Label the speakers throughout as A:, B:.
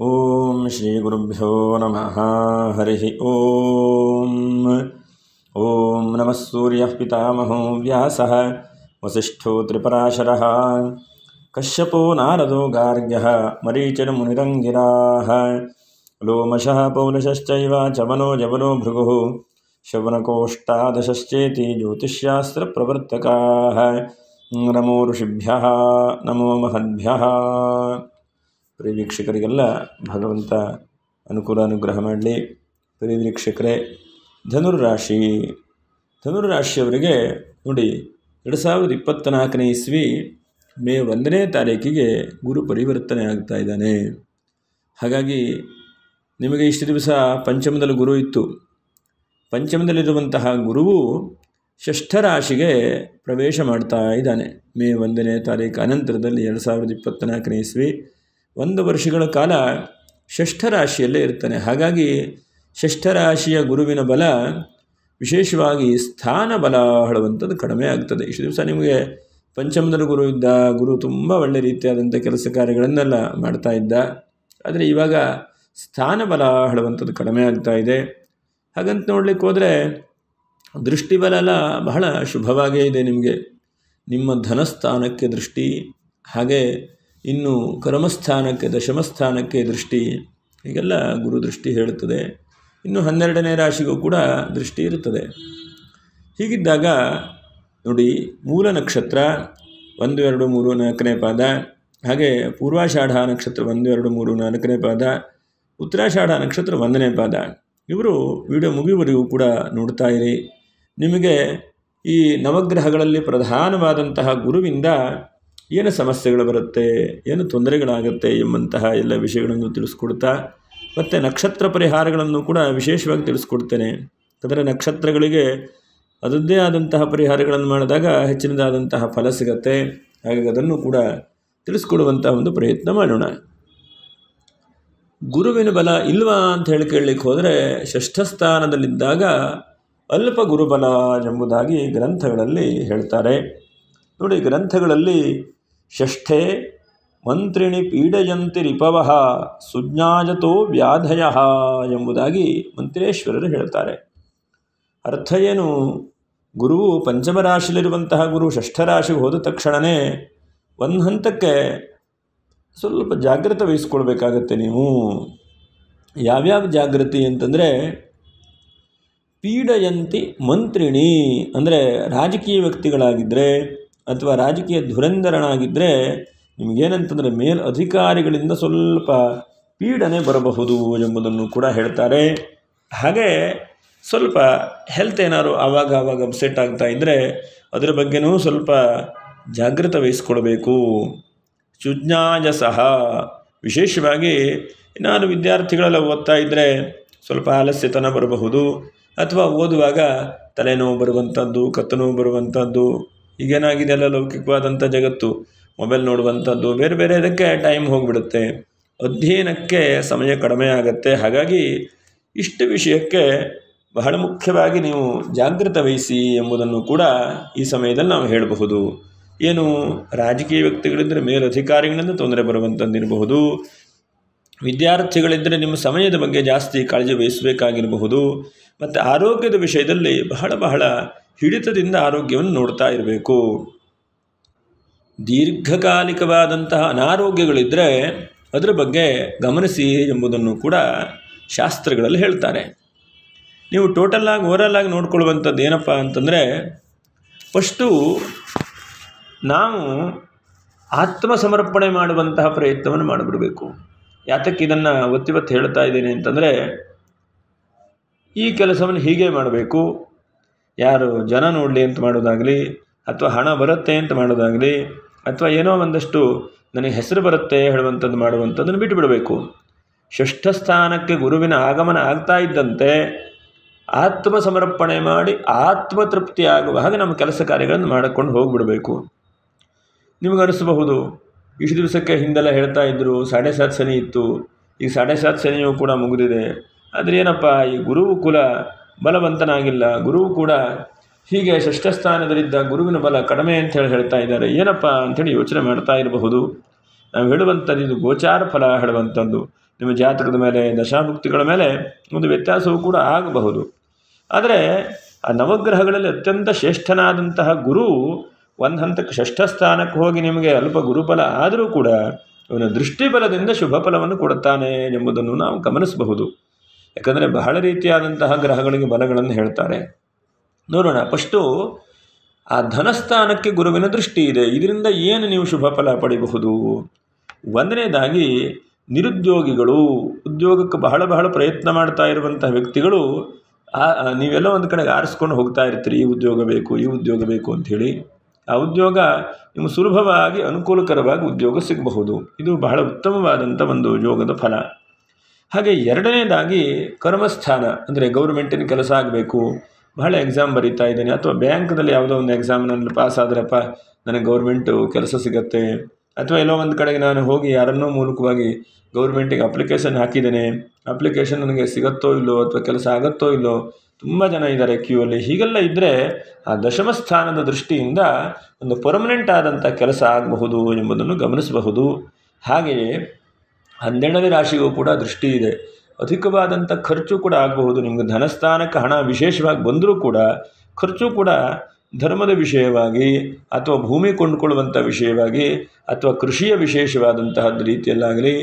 A: ಓಂ ಶ್ರೀ ಗುರುಭ್ಯೋ ನಮಃ. ಹರಿ ಓಂ. ಓಂ ನಮಃ ಸೂರ್ಯಃ ಪಿತಾಮಹೋ ವ್ಯಾಸಃ ವಸಿಷ್ಠೋ ತ್ರಿಪರಾಶರಃ ಕಶ್ಯಪೋ ನಾರದೋ ಗಾರ್ಗ್ಯಃ ಮರೀಚಿರ್ಮುನಿರಂಗಿರಾಃ ಲೋಮಶಃ ಪೌಲಶಶ್ಚೈವ ಚವನೋ ಜವನೋ ಭೃಗುಃ ಶವನಕೋಷ್ಟಾದಶಶ್ಚೇತಿ ಜ್ಯೋತಿಷ್ಯಾಸ್ತ್ರಪ್ರವರ್ತಕಾಃ. ನಮೋ ಋಷಿಭ್ಯಃ ನಮೋ ಮಹದ್ಭ್ಯಃ. ಪ್ರಿಯ ವೀಕ್ಷಕರಿಗೆಲ್ಲ ಭಗವಂತ ಅನುಕೂಲ ಅನುಗ್ರಹ ಮಾಡಲಿ. ಪ್ರಿಯ ವೀಕ್ಷಕರೇ, ಧನುರ್ರಾಶಿಯವರಿಗೆ ನೋಡಿ 2024ನೇ ಇಸ್ವಿ ಮೇ 1ನೇ ತಾರೀಕಿಗೆ ಗುರು ಪರಿವರ್ತನೆ ಆಗ್ತಾ ಇದ್ದಾನೆ. ಹಾಗಾಗಿ ನಿಮಗೆ ಇಷ್ಟು ದಿವಸ ಪಂಚಮದಲ್ಲಿ ಗುರು ಇತ್ತು. ಪಂಚಮದಲ್ಲಿರುವಂತಹ ಗುರುವು ಷಷ್ಠ ರಾಶಿಗೆ ಪ್ರವೇಶ ಮಾಡ್ತಾ ಇದ್ದಾನೆ. ಮೇ 1ನೇ ತಾರೀಕು ಅನಂತರದಲ್ಲಿ 2024ನೇ ಇಸ್ವಿ 1 ವರ್ಷಗಳ ಕಾಲ ಷಷ್ಠ ರಾಶಿಯಲ್ಲೇ ಇರ್ತಾನೆ. ಹಾಗಾಗಿ ಷಷ್ಠ ರಾಶಿಯ ಗುರುವಿನ ಬಲ, ವಿಶೇಷವಾಗಿ ಸ್ಥಾನ ಬಲ ಹೇಳುವಂಥದ್ದು ಕಡಿಮೆ ಆಗ್ತದೆ. ಇಷ್ಟು ದಿವಸ ನಿಮಗೆ ಪಂಚಮದಲ್ಲಿ ಗುರು ಇದ್ದ, ಗುರು ತುಂಬ ಒಳ್ಳೆ ರೀತಿಯಾದಂಥ ಕೆಲಸ ಕಾರ್ಯಗಳನ್ನೆಲ್ಲ ಮಾಡ್ತಾ ಇದ್ದ. ಆದರೆ ಇವಾಗ ಸ್ಥಾನ ಬಲ ಹೇಳುವಂಥದ್ದು ಕಡಿಮೆ ಆಗ್ತಾ ಇದೆ. ಹಾಗಂತ ನೋಡಲಿಕ್ಕೆ ಹೋದರೆ ದೃಷ್ಟಿಬಲ ಎಲ್ಲ ಬಹಳ ಶುಭವಾಗೇ ಇದೆ. ನಿಮಗೆ ನಿಮ್ಮ ಧನಸ್ಥಾನಕ್ಕೆ ದೃಷ್ಟಿ, ಹಾಗೆ ಇನ್ನು ಕರ್ಮಸ್ಥಾನಕ್ಕೆ, ದಶಮಸ್ಥಾನಕ್ಕೆ ದೃಷ್ಟಿ, ಹೀಗೆಲ್ಲ ಗುರು ದೃಷ್ಟಿ ಹೇಳುತ್ತದೆ. ಇನ್ನು 12ನೇ ರಾಶಿಗೂ ಕೂಡ ದೃಷ್ಟಿ ಇರುತ್ತದೆ. ಹೀಗಿದ್ದಾಗ ನೋಡಿ, ಮೂಲ ನಕ್ಷತ್ರ 1, 2, 3, 4ನೇ ಪಾದ, ಹಾಗೆ ಪೂರ್ವಾಷಾಢ ನಕ್ಷತ್ರ 1, 2, 3, 4ನೇ ಪಾದ, ಉತ್ತರಾಷಾಢ ನಕ್ಷತ್ರ 1ನೇ ಪಾದ. ಇವರು ವಿಡಿಯೋ ಮುಗಿಯುವವರೆಗೂ ಕೂಡ ನೋಡ್ತಾ ಇರಿ. ನಿಮಗೆ ಈ ನವಗ್ರಹಗಳಲ್ಲಿ ಪ್ರಧಾನವಾದಂತಹ ಗುರುವಿಂದ ಏನು ಸಮಸ್ಯೆಗಳು ಬರುತ್ತೆ, ಏನು ತೊಂದರೆಗಳಾಗುತ್ತೆ ಎಂಬಂತಹ ಎಲ್ಲ ವಿಷಯಗಳನ್ನು ತಿಳಿಸ್ಕೊಡ್ತಾ, ಮತ್ತು ನಕ್ಷತ್ರ ಪರಿಹಾರಗಳನ್ನು ಕೂಡ ವಿಶೇಷವಾಗಿ ತಿಳಿಸ್ಕೊಡ್ತೇನೆ. ಅಂದರೆ ನಕ್ಷತ್ರಗಳಿಗೆ ಅದರದ್ದೇ ಆದಂತಹ ಪರಿಹಾರಗಳನ್ನು ಮಾಡಿದಾಗ ಹೆಚ್ಚಿನದಾದಂತಹ ಫಲ ಸಿಗತ್ತೆ. ಹಾಗಾಗಿ ಅದನ್ನು ಕೂಡ ತಿಳಿಸ್ಕೊಡುವಂಥ ಒಂದು ಪ್ರಯತ್ನ ಮಾಡೋಣ. ಗುರುವಿನ ಬಲ ಇಲ್ವಾ ಅಂತ ಹೇಳಿ ಕೇಳಲಿಕ್ಕೆ ಹೋದರೆ, ಷಷ್ಠ ಸ್ಥಾನದಲ್ಲಿದ್ದಾಗ ಅಲ್ಪ ಗುರುಬಲ ಎಂಬುದಾಗಿ ಗ್ರಂಥಗಳಲ್ಲಿ ಹೇಳ್ತಾರೆ. ನೋಡಿ, ಗ್ರಂಥಗಳಲ್ಲಿ ಷಷ್ಠೇ ಮಂತ್ರಿಣಿ ಪೀಡಯಂತಿರಿಪವಃ ಸುಜ್ಞಾಯತೋ ವ್ಯಾಧಯ ಎಂಬುದಾಗಿ ಮಂತ್ರೇಶ್ವರರು ಹೇಳ್ತಾರೆ. ಅರ್ಥ ಏನು? ಗುರುವು ಪಂಚಮರಾಶಿಯಲ್ಲಿರುವಂತಹ ಗುರು ಷಷ್ಠರಾಶಿಗೆ ಹೋದ ತಕ್ಷಣವೇ ಒಂದು ಹಂತಕ್ಕೆ ಸ್ವಲ್ಪ ಜಾಗ್ರತೆ ವಹಿಸ್ಕೊಳ್ಬೇಕಾಗತ್ತೆ ನೀವು. ಯಾವ್ಯಾವ ಜಾಗೃತಿ ಅಂತಂದರೆ, ಪೀಡಯಂತಿ ಮಂತ್ರಿಣಿ ಅಂದರೆ ರಾಜಕೀಯ ವ್ಯಕ್ತಿಗಳಾಗಿದ್ದರೆ ಅಥವಾ ರಾಜಕೀಯ ಧುರಂಧರನಾಗಿದ್ದರೆ ನಿಮಗೇನಂತಂದರೆ ಮೇಲಧಿಕಾರಿಗಳಿಂದ ಸ್ವಲ್ಪ ಪೀಡನೆ ಬರಬಹುದು ಎಂಬುದನ್ನು ಕೂಡ ಹೇಳ್ತಾರೆ. ಹಾಗೆ ಸ್ವಲ್ಪ ಹೆಲ್ತ್ ಏನಾದ್ರು ಆವಾಗ ಅಪ್ಸೆಟ್ ಆಗ್ತಾ ಇದ್ದರೆ ಅದರ ಬಗ್ಗೆನೂ ಸ್ವಲ್ಪ ಜಾಗೃತೆ ವಹಿಸ್ಕೊಳ್ಬೇಕು. ಸುಜ್ಞಾಯ ಸಹ, ವಿಶೇಷವಾಗಿ ಏನಾದ್ರು ವಿದ್ಯಾರ್ಥಿಗಳೆಲ್ಲ ಓದ್ತಾ ಇದ್ದರೆ ಸ್ವಲ್ಪ ಆಲಸ್ಯತನ ಬರಬಹುದು, ಅಥವಾ ಓದುವಾಗ ತಲೆನೋವು ಬರುವಂಥದ್ದು, ಕತ್ತು ನೋವು ಬರುವಂಥದ್ದು, ಈಗೇನಾಗಿದೆ ಎಲ್ಲ ಲೌಕಿಕವಾದಂಥ ಜಗತ್ತು, ಮೊಬೈಲ್ ನೋಡುವಂಥದ್ದು, ಬೇರೆ ಬೇರೆ ಇದಕ್ಕೆ ಟೈಮ್ ಹೋಗಿಬಿಡುತ್ತೆ, ಅಧ್ಯಯನಕ್ಕೆ ಸಮಯ ಕಡಿಮೆ ಆಗುತ್ತೆ. ಹಾಗಾಗಿ ಇಷ್ಟು ವಿಷಯಕ್ಕೆ ಬಹಳ ಮುಖ್ಯವಾಗಿ ನೀವು ಜಾಗೃತೆ ವಹಿಸಿ ಎಂಬುದನ್ನು ಕೂಡ ಈ ಸಮಯದಲ್ಲಿ ನಾವು ಹೇಳಬಹುದು. ಏನು, ರಾಜಕೀಯ ವ್ಯಕ್ತಿಗಳಿದ್ದರೆ ಮೇಲಧಿಕಾರಿಗಳಿಂದ ತೊಂದರೆ ಬರುವಂಥದ್ದಿರಬಹುದು, ವಿದ್ಯಾರ್ಥಿಗಳಿದ್ದರೆ ನಿಮ್ಮ ಸಮಯದ ಬಗ್ಗೆ ಜಾಸ್ತಿ ಕಾಳಜಿ ವಹಿಸಬೇಕಾಗಿರಬಹುದು, ಮತ್ತು ಆರೋಗ್ಯದ ವಿಷಯದಲ್ಲಿ ಬಹಳ ಹಿಡಿತದಿಂದ ಆರೋಗ್ಯವನ್ನು ನೋಡ್ತಾ ಇರಬೇಕು. ದೀರ್ಘಕಾಲಿಕವಾದಂತಹ ಅನಾರೋಗ್ಯಗಳಿದ್ದರೆ ಅದರ ಬಗ್ಗೆ ಗಮನಿಸಿ ಎಂಬುದನ್ನು ಕೂಡ ಶಾಸ್ತ್ರಗಳಲ್ಲಿ ಹೇಳ್ತಾರೆ. ನೀವು ಓವರಾಲ್ ಆಗಿ ನೋಡ್ಕೊಳ್ಳುವಂಥದ್ದು ಏನಪ್ಪ ಅಂತಂದರೆ, ಫಸ್ಟು ನಾವು ಆತ್ಮಸಮರ್ಪಣೆ ಮಾಡುವಂತಹ ಪ್ರಯತ್ನವನ್ನು ಮಾಡಿಬಿಡಬೇಕು. ಯಾತಕ್ಕೆ ಇದನ್ನು ಒತ್ತಿ ಹೇಳ್ತಾ ಇದ್ದೇನೆ ಅಂತಂದರೆ, ಈ ಕೆಲಸವನ್ನು ಹೀಗೆ ಮಾಡಬೇಕು, ಯಾರು ಜನ ನೋಡಲಿ ಅಂತ ಮಾಡೋದಾಗಲಿ, ಅಥವಾ ಹಣ ಬರುತ್ತೆ ಅಂತ ಮಾಡೋದಾಗಲಿ, ಅಥವಾ ಏನೋ ಒಂದಷ್ಟು ನನಗೆ ಹೆಸರು ಬರುತ್ತೆ ಹೇಳುವಂಥದ್ದು ಮಾಡುವಂಥದ್ದನ್ನು ಬಿಟ್ಟು ಬಿಡಬೇಕು. ಷಷ್ಠ ಸ್ಥಾನಕ್ಕೆ ಗುರುವಿನ ಆಗಮನ ಆಗ್ತಾ ಇದ್ದಂತೆ ಆತ್ಮಸಮರ್ಪಣೆ ಮಾಡಿ ಆತ್ಮತೃಪ್ತಿ ಆಗುವ ಹಾಗೆ ನಮ್ಮ ಕೆಲಸ ಕಾರ್ಯಗಳನ್ನು ಮಾಡಿಕೊಂಡು ಹೋಗಿಬಿಡಬೇಕು. ನಿಮಗನಿಸಬಹುದು, ಇಷ್ಟು ದಿವಸಕ್ಕೆ ಹಿಂದೆಲ್ಲ ಹೇಳ್ತಾ ಇದ್ದರು 7.5 ಶನಿ ಇತ್ತು, ಈಗ 7.5 ಶನಿಯೂ ಕೂಡ ಮುಗಿದಿದೆ. ಆದರೆ ಏನಪ್ಪ, ಈ ಗುರುವು ಕುಲ ಬಲವಂತನಾಗಿಲ್ಲ, ಗುರುವು ಕೂಡ ಹೀಗೆ ಷಷ್ಠ ಸ್ಥಾನದಲ್ಲಿದ್ದ ಗುರುವಿನ ಬಲ ಕಡಿಮೆ ಅಂತ ಹೇಳ್ತಾ ಇದ್ದಾರೆ, ಏನಪ್ಪ ಅಂಥೇಳಿ ಯೋಚನೆ ಮಾಡ್ತಾ ಇರಬಹುದು. ನಾವು ಹೇಳುವಂಥದ್ದು ಇದು ಗೋಚಾರ ಫಲ ಹೇಳುವಂಥದ್ದು. ನಿಮ್ಮ ಜಾತಕದ ಮೇಲೆ ದಶಾಭುಕ್ತಿಗಳ ಮೇಲೆ ಒಂದು ವ್ಯತ್ಯಾಸವೂ ಕೂಡ ಆಗಬಹುದು. ಆದರೆ ಆ ನವಗ್ರಹಗಳಲ್ಲಿ ಅತ್ಯಂತ ಶ್ರೇಷ್ಠನಾದಂತಹ ಗುರು ಒಂದು ಹಂತಕ್ಕೆ ಷಷ್ಠ ಸ್ಥಾನಕ್ಕೆ ಹೋಗಿ ನಿಮಗೆ ಅಲ್ಪ ಗುರುಫಲ ಆದರೂ ಕೂಡ ಅವನ ದೃಷ್ಟಿಬಲದಿಂದ ಶುಭ ಫಲವನ್ನು ಕೊಡುತ್ತಾನೆ ಎಂಬುದನ್ನು ನಾವು ಗಮನಿಸಬಹುದು. ಯಾಕಂದರೆ ಬಹಳ ರೀತಿಯಾದಂತಹ ಗ್ರಹಗಳಿಗೆ ಬಲಗಳನ್ನು ಹೇಳ್ತಾರೆ. ನೋಡೋಣ. ಫಸ್ಟು ಆ ಧನಸ್ಥಾನಕ್ಕೆ ಗುರುವಿನ ದೃಷ್ಟಿ ಇದೆ. ಇದರಿಂದ ಏನು ನೀವು ಶುಭ ಫಲ ಪಡಿಬಹುದು? ಒಂದನೇದಾಗಿ ನಿರುದ್ಯೋಗಿಗಳು, ಉದ್ಯೋಗಕ್ಕೆ ಬಹಳ ಪ್ರಯತ್ನ ಮಾಡ್ತಾ ಇರುವಂತಹ ವ್ಯಕ್ತಿಗಳು, ನೀವೆಲ್ಲ ಒಂದು ಕಡೆಗೆ ಆರಿಸ್ಕೊಂಡು ಹೋಗ್ತಾ ಇರ್ತೀರಿ, ಈ ಉದ್ಯೋಗ ಬೇಕು ಅಂಥೇಳಿ. ಆ ಉದ್ಯೋಗ ನಿಮಗೆ ಸುಲಭವಾಗಿ ಅನುಕೂಲಕರವಾಗಿ ಉದ್ಯೋಗ ಸಿಗಬಹುದು. ಇದು ಬಹಳ ಉತ್ತಮವಾದಂಥ ಒಂದು ಯೋಗದ ಫಲ. ಹಾಗೆ ಎರಡನೇದಾಗಿ ಕರ್ಮಸ್ಥಾನ, ಅಂದರೆ ಗೌರ್ಮೆಂಟಿನ ಕೆಲಸ ಆಗಬೇಕು, ಬಹಳ ಎಕ್ಸಾಮ್ ಬರೀತಾ ಇದ್ದೇನೆ, ಅಥವಾ ಬ್ಯಾಂಕ್ದಲ್ಲಿ ಯಾವುದೋ ಒಂದು ಎಕ್ಸಾಮ್ನಲ್ಲಿ ಪಾಸ್ ಆದ್ರಪ್ಪ ನನಗೆ ಗೌರ್ಮೆಂಟು ಕೆಲಸ ಸಿಗತ್ತೆ, ಅಥವಾ ಎಲ್ಲೋ ಒಂದು ಕಡೆಗೆ ನಾನು ಹೋಗಿ ಯಾರನ್ನೋ ಮೂಲಕವಾಗಿ ಗೌರ್ಮೆಂಟಿಗೆ ಅಪ್ಲಿಕೇಶನ್ ಹಾಕಿದ್ದೇನೆ, ಅಪ್ಲಿಕೇಶನ್ ನನಗೆ ಸಿಗುತ್ತೋ ಇಲ್ಲೋ ಅಥವಾ ಕೆಲಸ ಆಗುತ್ತೋ ಇಲ್ಲೋ, ತುಂಬ ಜನ ಇದ್ದಾರೆ ಕ್ಯೂ ಅಲ್ಲಿ. ಹೀಗೆಲ್ಲ ಇದ್ದರೆ ಆ ದಶಮ ಸ್ಥಾನದ ದೃಷ್ಟಿಯಿಂದ ಒಂದು ಪರ್ಮನೆಂಟ್ ಆದಂಥ ಕೆಲಸ ಆಗಬಹುದು ಎಂಬುದನ್ನು ಗಮನಿಸಬಹುದು. ಹಾಗೆಯೇ 12ನೇ ರಾಶಿಗೂ ಕೂಡ ದೃಷ್ಟಿ ಇದೆ. ಅಧಿಕವಾದಂಥ ಖರ್ಚು ಕೂಡ ಆಗಬಹುದು. ನಿಮಗೆ ಧನಸ್ಥಾನಕ್ಕೆ ಹಣ ವಿಶೇಷವಾಗಿ ಬಂದರೂ ಕೂಡ ಖರ್ಚು ಕೂಡ ಧರ್ಮದ ವಿಷಯವಾಗಿ, ಅಥವಾ ಭೂಮಿ ಕೊಂಡುಕೊಳ್ಳುವಂಥ ವಿಷಯವಾಗಿ, ಅಥವಾ ಕೃಷಿಯ ವಿಶೇಷವಾದಂತಹ ರೀತಿಯಲ್ಲಾಗಲಿ,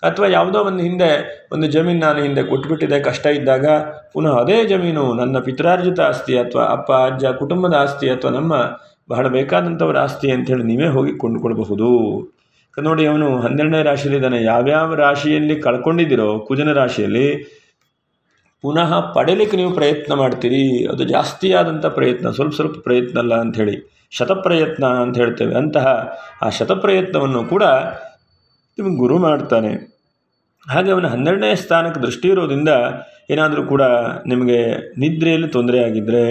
A: ಅಥವಾ ಯಾವುದೋ ಒಂದು ಹಿಂದೆ ಒಂದು ಜಮೀನು ನಾನು ಹಿಂದೆ ಕೊಟ್ಟುಬಿಟ್ಟಿದೆ, ಕಷ್ಟ ಇದ್ದಾಗ ಪುನಃ ಅದೇ ಜಮೀನು ನನ್ನ ಪಿತ್ರಾರ್ಜಿತ ಆಸ್ತಿ, ಅಥವಾ ಅಪ್ಪ ಅಜ್ಜ ಕುಟುಂಬದ ಆಸ್ತಿ, ಅಥವಾ ನಮ್ಮ ಬಹಳ ಬೇಕಾದಂಥವರ ಆಸ್ತಿ ಅಂಥೇಳಿ ನೀವೇ ಹೋಗಿ ಕೊಂಡುಕೊಳ್ಬಹುದು. ನೋಡಿ, ಅವನು 12ನೇ ರಾಶಿಯಲ್ಲಿದ್ದಾನೆ. ಯಾವ್ಯಾವ ರಾಶಿಯಲ್ಲಿ ಕಳ್ಕೊಂಡಿದ್ದೀರೋ ಕುಜನ ರಾಶಿಯಲ್ಲಿ ಪುನಃ ಪಡೆಯಲಿಕ್ಕೆ ನೀವು ಪ್ರಯತ್ನ ಮಾಡ್ತೀರಿ. ಅದು ಜಾಸ್ತಿಯಾದಂಥ ಪ್ರಯತ್ನ, ಸ್ವಲ್ಪ ಪ್ರಯತ್ನ ಅಲ್ಲ ಅಂಥೇಳಿ, ಶತಪ್ರಯತ್ನ ಅಂತ ಹೇಳ್ತೇವೆ. ಅಂತಹ ಆ ಶತಪ್ರಯತ್ನವನ್ನು ಕೂಡ ನಿಮಗೆ ಗುರು ಮಾಡ್ತಾನೆ. ಹಾಗೆ ಅವನ 12ನೇ ಸ್ಥಾನಕ್ಕೆ ದೃಷ್ಟಿ ಇರೋದ್ರಿಂದ ಏನಾದರೂ ಕೂಡ ನಿಮಗೆ ನಿದ್ರೆಯಲ್ಲಿ ತೊಂದರೆ ಆಗಿದ್ದರೆ,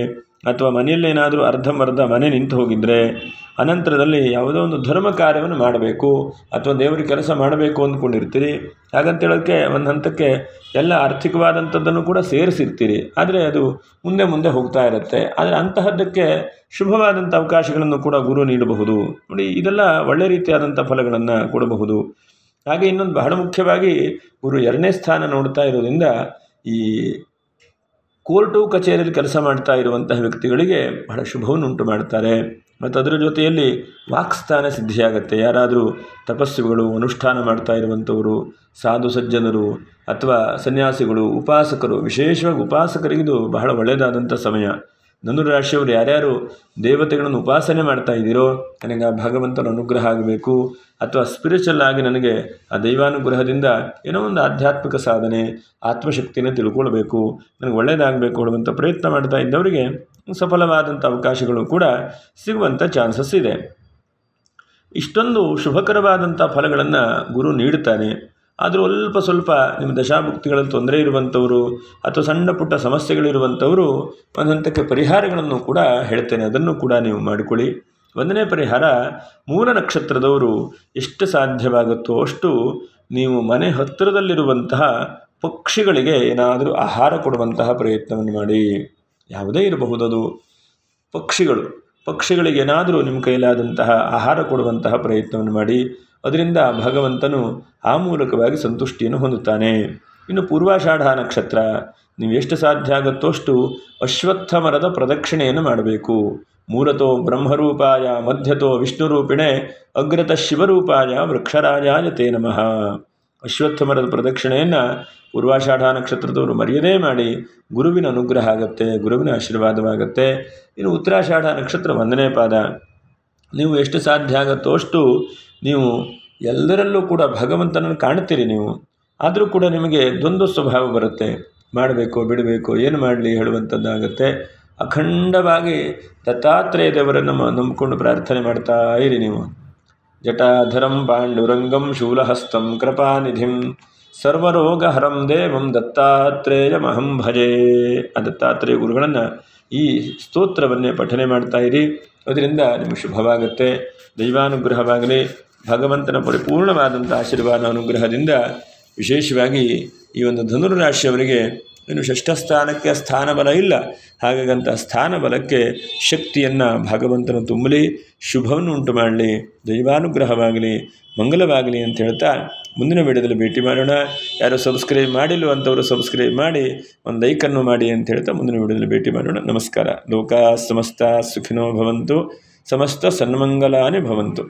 A: ಅಥವಾ ಮನೆಯಲ್ಲಿ ಏನಾದರೂ ಅರ್ಧಂಬರ್ಧ ಮನೆ ನಿಂತು ಹೋಗಿದ್ದರೆ, ಅನಂತರದಲ್ಲಿ ಯಾವುದೋ ಒಂದು ಧರ್ಮ ಕಾರ್ಯವನ್ನು ಮಾಡಬೇಕು, ಅಥವಾ ದೇವರ ಕೆಲಸ ಮಾಡಬೇಕು ಅಂದ್ಕೊಂಡಿರ್ತೀರಿ. ಹಾಗಂತ ಹೇಳೋಕ್ಕೆ ಒಂದು ಹಂತಕ್ಕೆ ಎಲ್ಲ ಆರ್ಥಿಕವಾದಂಥದ್ದನ್ನು ಕೂಡ ಸೇರಿಸಿರ್ತೀರಿ. ಆದರೆ ಅದು ಮುಂದೆ ಹೋಗ್ತಾ ಇರುತ್ತೆ. ಆದರೆ ಅಂತಹದ್ದಕ್ಕೆ ಶುಭವಾದಂಥ ಅವಕಾಶಗಳನ್ನು ಕೂಡ ಗುರು ನೀಡಬಹುದು. ನೋಡಿ, ಇದೆಲ್ಲ ಒಳ್ಳೆ ರೀತಿಯಾದಂಥ ಫಲಗಳನ್ನು ಕೊಡಬಹುದು. ಹಾಗೆ ಇನ್ನೊಂದು ಬಹಳ ಮುಖ್ಯವಾಗಿ ಗುರು 2ನೇ ಸ್ಥಾನ ನೋಡ್ತಾ ಇರೋದ್ರಿಂದ ಈ ಕೋರ್ಟು ಕಚೇರಿಯಲ್ಲಿ ಕೆಲಸ ಮಾಡ್ತಾ ಇರುವಂತಹ ವ್ಯಕ್ತಿಗಳಿಗೆ ಬಹಳ ಶುಭವನ್ನು ಉಂಟು ಮಾಡ್ತಾರೆ. ಮತ್ತು ಅದರ ಜೊತೆಯಲ್ಲಿ ವಾಕ್ಸ್ಥಾನ ಸಿದ್ಧಿಯಾಗತ್ತೆ. ಯಾರಾದರೂ ತಪಸ್ವಿಗಳು, ಅನುಷ್ಠಾನ ಮಾಡ್ತಾ ಇರುವಂಥವರು, ಸಾಧು ಸಜ್ಜನರು, ಅಥವಾ ಸನ್ಯಾಸಿಗಳು, ಉಪಾಸಕರು, ವಿಶೇಷವಾಗಿ ಉಪಾಸಕರಿಗಿದು ಬಹಳ ಒಳ್ಳೆಯದಾದಂಥ ಸಮಯ. ಧನುರಾಶಿಯವರು ಯಾರ್ಯಾರು ದೇವತೆಗಳನ್ನು ಉಪಾಸನೆ ಮಾಡ್ತಾ ಇದ್ದೀರೋ, ನನಗೆ ಆ ಭಗವಂತನ ಅನುಗ್ರಹ ಆಗಬೇಕು, ಅಥವಾ ಸ್ಪಿರಿಚುವಲ್ ಆಗಿ ನನಗೆ ಆ ದೈವಾನುಗ್ರಹದಿಂದ ಏನೋ ಒಂದು ಆಧ್ಯಾತ್ಮಿಕ ಸಾಧನೆ, ಆತ್ಮಶಕ್ತಿನ ತಿಳ್ಕೊಳ್ಬೇಕು, ನನಗೆ ಒಳ್ಳೆಯದಾಗಬೇಕು ಅನ್ನುವಂಥ ಪ್ರಯತ್ನ ಮಾಡ್ತಾ ಇದ್ದವರಿಗೆ ಸಫಲವಾದಂಥ ಅವಕಾಶಗಳು ಕೂಡ ಸಿಗುವಂಥ ಚಾನ್ಸಸ್ ಇದೆ. ಇಷ್ಟೊಂದು ಶುಭಕರವಾದಂಥ ಫಲಗಳನ್ನು ಗುರು ನೀಡುತ್ತಾನೆ. ಆದರೂ ಸ್ವಲ್ಪ ನಿಮ್ಮ ದಶಾಭುಕ್ತಿಗಳಲ್ಲಿ ತೊಂದರೆ ಇರುವಂಥವರು, ಅಥವಾ ಸಣ್ಣ ಪುಟ್ಟ ಸಮಸ್ಯೆಗಳಿರುವಂಥವರು ಒಂದು ಹಂತಕ್ಕೆ ಪರಿಹಾರಗಳನ್ನು ಕೂಡ ಹೇಳ್ತೇನೆ, ಅದನ್ನು ಕೂಡ ನೀವು ಮಾಡಿಕೊಳ್ಳಿ. 1ನೇ ಪರಿಹಾರ, ಮೂಲ ನಕ್ಷತ್ರದವರು ಎಷ್ಟು ಸಾಧ್ಯವಾಗುತ್ತೋ ಅಷ್ಟು ನೀವು ಮನೆ ಹತ್ತಿರದಲ್ಲಿರುವಂತಹ ಪಕ್ಷಿಗಳಿಗೆ ಏನಾದರೂ ಆಹಾರ ಕೊಡುವಂತಹ ಪ್ರಯತ್ನವನ್ನು ಮಾಡಿ. ಯಾವುದೇ ಇರಬಹುದು ಅದು, ಪಕ್ಷಿಗಳಿಗೆ ಏನಾದರೂ ನಿಮ್ಮ ಕೈಲಾದಂತಹ ಆಹಾರ ಕೊಡುವಂತಹ ಪ್ರಯತ್ನವನ್ನು ಮಾಡಿ. ಅದರಿಂದ ಭಗವಂತನು ಆ ಮೂಲಕವಾಗಿ ಸಂತುಷ್ಟಿಯನ್ನು ಹೊಂದುತ್ತಾನೆ. ಇನ್ನು ಪೂರ್ವಾಷಾಢ ನಕ್ಷತ್ರ, ನೀವು ಎಷ್ಟು ಸಾಧ್ಯ ಆಗುತ್ತೋ ಅಷ್ಟು ಅಶ್ವತ್ಥ ಮರದ ಪ್ರದಕ್ಷಿಣೆಯನ್ನು ಮಾಡಬೇಕು. ಮೂಲತೋ ಬ್ರಹ್ಮರೂಪಾಯ, ಮಧ್ಯತೋ ವಿಷ್ಣುರೂಪಿಣೆ, ಅಗ್ರತ ಶಿವರೂಪಾಯ, ವೃಕ್ಷರಾಜಾಯ ತೇ ನಮಃ. ಅಶ್ವತ್ಥ ಮರದ ಪ್ರದಕ್ಷಿಣೆಯನ್ನು ಪೂರ್ವಾಷಾಢ ನಕ್ಷತ್ರದವರು ಮರೆಯದೇ ಮಾಡಿ. ಗುರುವಿನ ಅನುಗ್ರಹ ಆಗುತ್ತೆ, ಗುರುವಿನ ಆಶೀರ್ವಾದವಾಗುತ್ತೆ. ಇನ್ನು ಉತ್ತರಾಷಾಢ ನಕ್ಷತ್ರ 1ನೇ ಪಾದ, ನೀವು ಎಷ್ಟು ಸಾಧ್ಯ ಆಗುತ್ತೋ ಅಷ್ಟು ನೀವು ಎಲ್ಲರಲ್ಲೂ ಕೂಡ ಭಗವಂತನನ್ನು ಕಾಣ್ತೀರಿ. ನೀವು ಆದರೂ ಕೂಡ ನಿಮಗೆ ದ್ವಂದ್ವ ಸ್ವಭಾವ ಬರುತ್ತೆ, ಮಾಡಬೇಕು ಬಿಡಬೇಕು, ಏನು ಮಾಡಲಿ ಹೇಳುವಂಥದ್ದಾಗುತ್ತೆ. ಅಖಂಡವಾಗಿ ದತ್ತಾತ್ರೇಯ ದೇವರನ್ನು ನಂಬಿಕೊಂಡು ಪ್ರಾರ್ಥನೆ ಮಾಡ್ತಾ ಇರಿ. ನೀವು ಜಟಾಧರಂ ಪಾಂಡುರಂಗಂ ಶೂಲಹಸ್ತಂ ಕೃಪಾನಿಧಿಂ ಸರ್ವರೋಗಹರಂ ದೇವಂ ದತ್ತಾತ್ರೇಯಮಹಂ ಭಜೆ. ಆ ದತ್ತಾತ್ರೇಯ ಗುರುಗಳನ್ನು ಈ ಸ್ತೋತ್ರವನ್ನೇ ಪಠನೆ ಮಾಡ್ತಾ ಇರಿ. ಅದರಿಂದ ನಿಮಗೆ ಶುಭವಾಗುತ್ತೆ, ದೈವಾನುಗ್ರಹವಾಗಲಿ. ಭಗವಂತನ ಪರಿಪೂರ್ಣವಾದಂಥ ಆಶೀರ್ವಾದ ಅನುಗ್ರಹದಿಂದ ವಿಶೇಷವಾಗಿ ಈ ಒಂದು ಧನುರಾಶಿಯವರಿಗೆ ಇನ್ನು ಷಷ್ಠ ಸ್ಥಾನಕ್ಕೆ ಸ್ಥಾನ ಬಲ ಇಲ್ಲ. ಹಾಗಾಗಂಥ ಸ್ಥಾನ ಬಲಕ್ಕೆ ಶಕ್ತಿಯನ್ನು ಭಗವಂತನು ತುಂಬಲಿ, ಶುಭವನ್ನು ಉಂಟು ಮಾಡಲಿ, ದೈವಾನುಗ್ರಹವಾಗಲಿ, ಮಂಗಲವಾಗಲಿ ಅಂತ ಹೇಳ್ತಾ ಮುಂದಿನ ವಿಡಿಯೋದಲ್ಲಿ ಭೇಟಿ ಮಾಡೋಣ. ಯಾರು ಸಬ್ಸ್ಕ್ರೈಬ್ ಮಾಡಿಲ್ಲ ಅಂಥವರು ಸಬ್ಸ್ಕ್ರೈಬ್ ಮಾಡಿ ಒಂದು ಲೈಕನ್ನು ಮಾಡಿ ಅಂತ ಹೇಳ್ತಾ ಮುಂದಿನ ವಿಡಿಯೋದಲ್ಲಿ ಭೇಟಿ ಮಾಡೋಣ. ನಮಸ್ಕಾರ. ಲೋಕಾ ಸಮಸ್ತ ಸುಖಿನೋ ಭವಂತು, ಸಮಸ್ತ ಸನ್ಮಂಗಲಾನಿ ಭವಂತು.